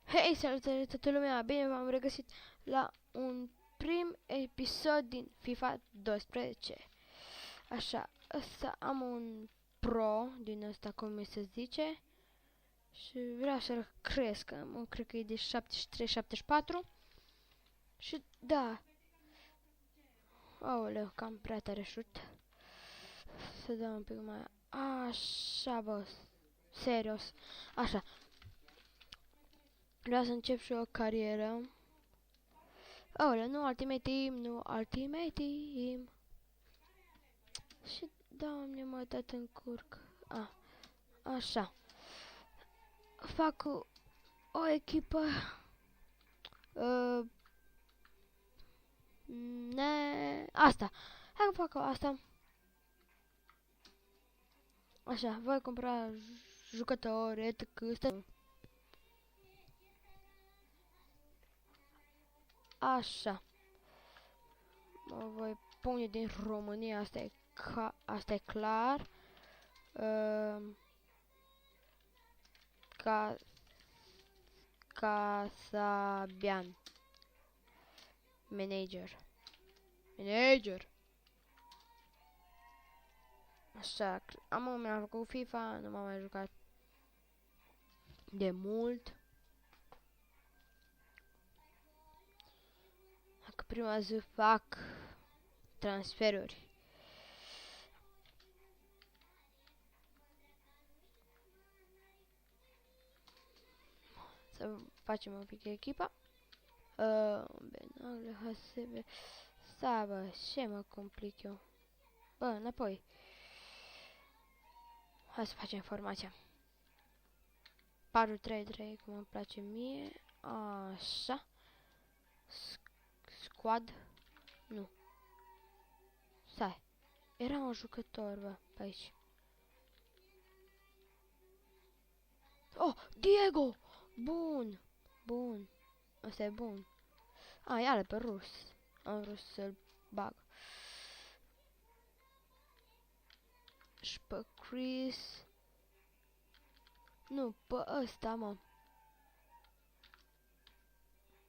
Hei, salutare toată lumea! Bine v-am regăsit la un prim episod din FIFA 12. Așa, ăsta am un pro din ăsta, cum mi se zice. Și vreau să-l cresc, cred că e de 73-74. Și da. Aoleu, cam prea tare șut. Să dau un pic mai... Așa, boss. Serios. Așa. Vreau să încep și o carieră. Aoleu, nu Ultimate Team, nu Ultimate Team. Și Doamne, m-a dat în curc. Așa. Fac o echipă. Asta. Hai că fac asta. Așa, voi cumpăra jucători, etc. Așa. Mă voi pune din România, asta e clar. Casabian. Manager. Așa, mi-am făcut FIFA, nu m-am mai jucat de mult. Dacă prima zi fac transferuri. Să facem un pic echipa. Benagle, HSB. Stai, bă, ce mă complic eu? Bă, înapoi. Hai să facem formația. 4-3-3, cum îmi place mie. Așa. Squad. Nu. Stai. Era un jucător, bă, pe aici. Oh, Diego! Bun. Bun. Asta e bun. Iară pe rus. Am vrut să-l bag. Și pe Chris. Nu, pe ăsta, mă.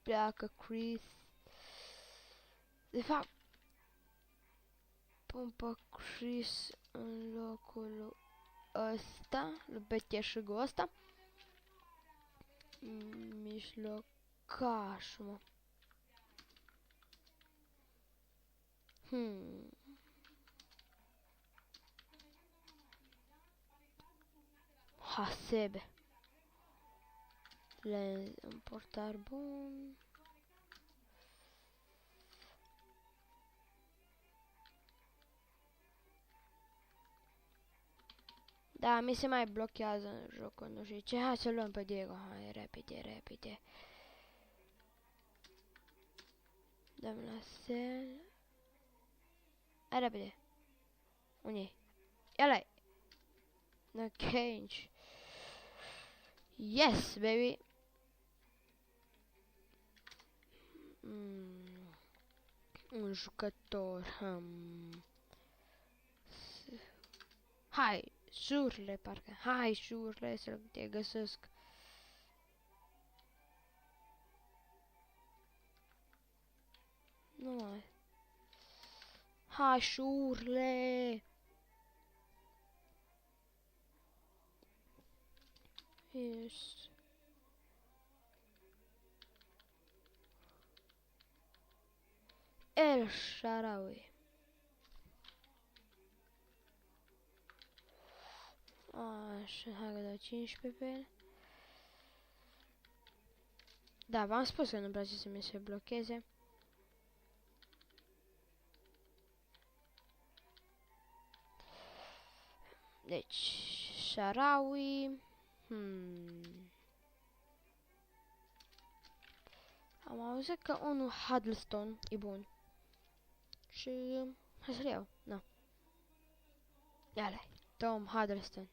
Pleacă Chris. De fapt, pun pe Chris în locul ăsta, lui beteșugul ăsta. Mijlocaș, mă. Hasebe. Un portar bun. Da, mi se mai blochează în jocul, nu știu ce. Hai să luăm pe Diego. Hai, repede. Dăm la sel. Hai, repede. Unde-i? Ia-l-ai. The cage. Yes, baby. Un jucător. Hai, șurle, parcă. Hai, șurle, să te găsesc. Nu mai. Hai, șurle. Yes. El Shaarawy. Așa, hai că dau 15 pe el. Da, v-am spus că nu-mi place să mi se blocheze. Deci, Shaarawy. Am auzit că unul Huddleston e bun. Și hai să-l iau. Da. Ia-le. Tom Huddleston.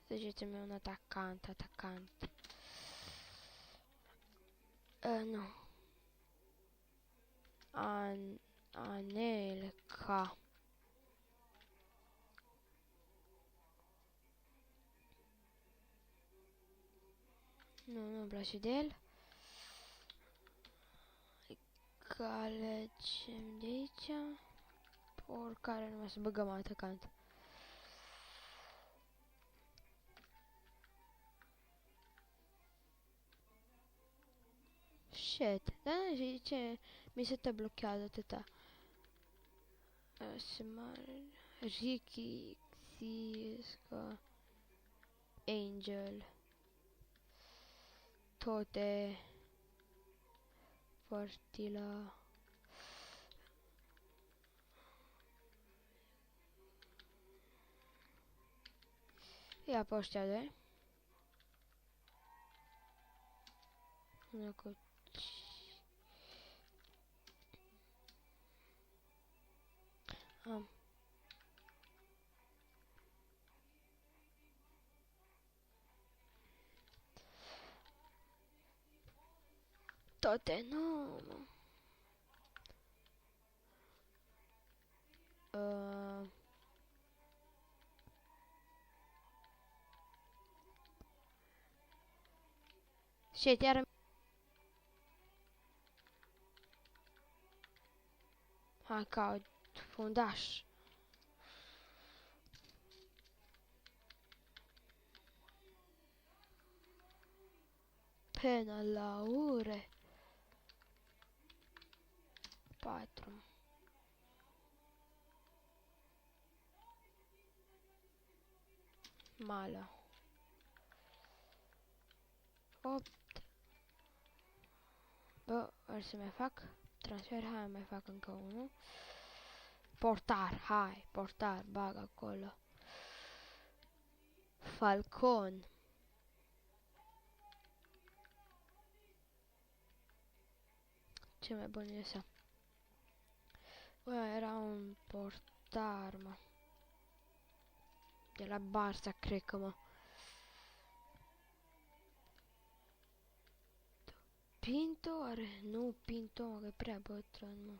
Ziceți-mi un atacant. Nu. Anelka. Nu-mi place de el. Alegem de aici. Oricare numai să băgăm atacant. Shit, dar nu ce mi se te blochează atâta. Ricky, Xisca, Angel, Tote, Fortila. Ia pe ăștia doi. Am. Toate, nu. Shit, iar... Hai, caut fundaș. Până la ure. 4. Mală. 8. Bă, ar să mai fac transfer, hai mai fac încă unul. Portar, hai, portar, bag acolo. Falcon. Ce mai bun e ăsta? Bă, era un portar, mă. De la Barça, cred că, mă. Pinto are? Nu, Pinto, mă, că e prea bătrân, mă.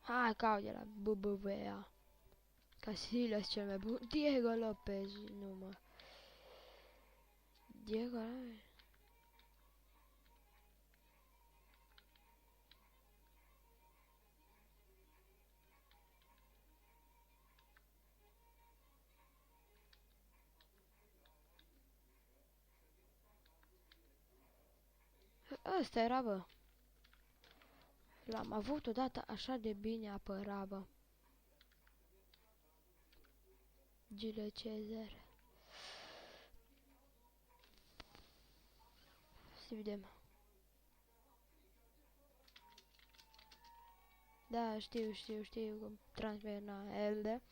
Hai, caut de la BBVA. Casillas cel mai bun. Diego Lopez, nu, mă. Diego Lopez. Ăsta era, bă. L-am avut odată așa de bine apăra, bă. Gile Cezar. Să vedem. Da, știu că transfer na elde.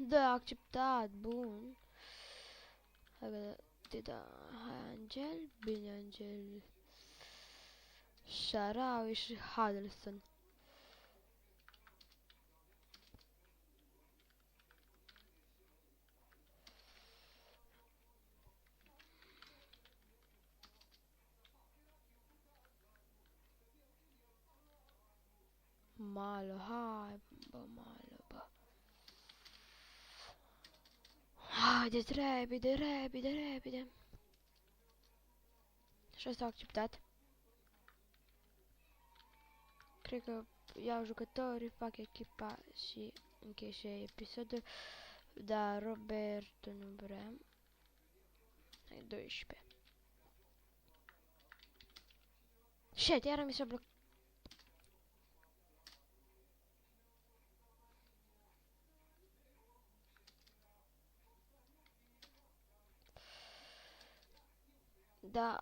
Da, acceptat, bun. Hai Angel, bine Angel. Sharawi și Huddleston. Malo, hai, bă, malo, bă. Haideți, repede. Și asta a acceptat. Cred că iau jucători, fac echipa și închei și episodul. Dar Robert nu vrea. Hai, 12. Shit, iară mi s-a blocat. Da,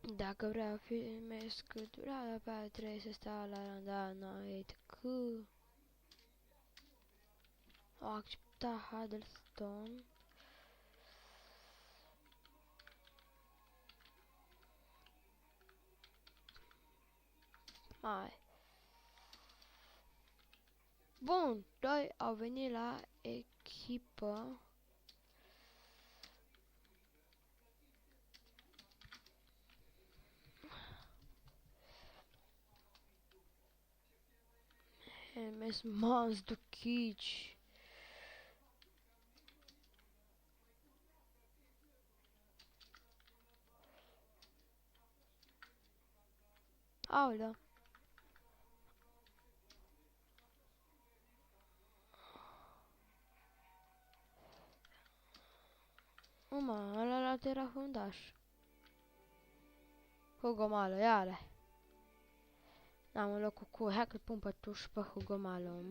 dacă vreau filmesc durata pe aia trebuie să stau la randana, etc. O accepta Huddleston. Hai. Bun, doi au venit la echipă. MS Mans Dukici. Aolea. Mă, ăla era fundaș. Hugo Malo, iale. N-am un loc cu hai că-l pun pe tuș pe Hugo Malo.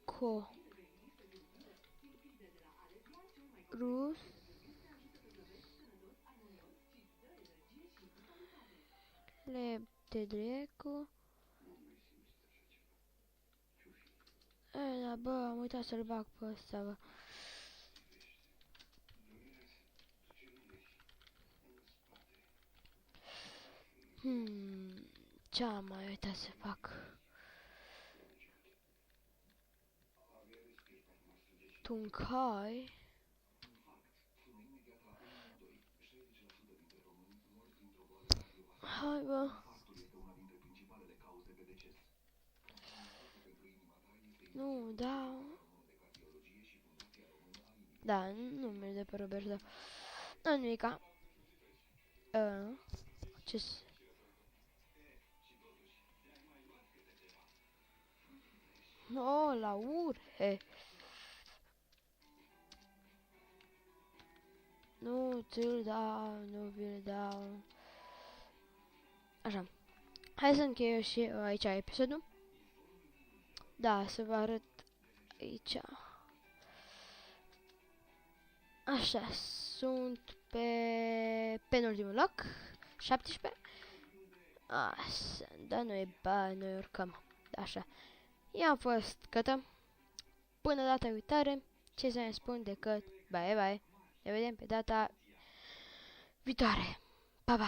Co. Rus. Tedrecu. Da, bă, am uitat să-l bag pe ăsta, bă. Ce-am mai uitat să fac? Tuncai. Hai, bă. Nu, da. Da, nu merg de pe Roberto. Nu, nimica. Ce-s? Oh, la urhe. Nu ți-l dau, nu vi-l dau. Așa. Hai să închei eu și aici episodul. Da, să vă arăt aici. Așa, sunt pe penultimul loc, 17. Așa, da, noi urcăm. Așa. Eu am fost Cătă. Până data viitoare, ce să ne spun decât bye bye. Ne vedem pe data viitoare. Pa, pa!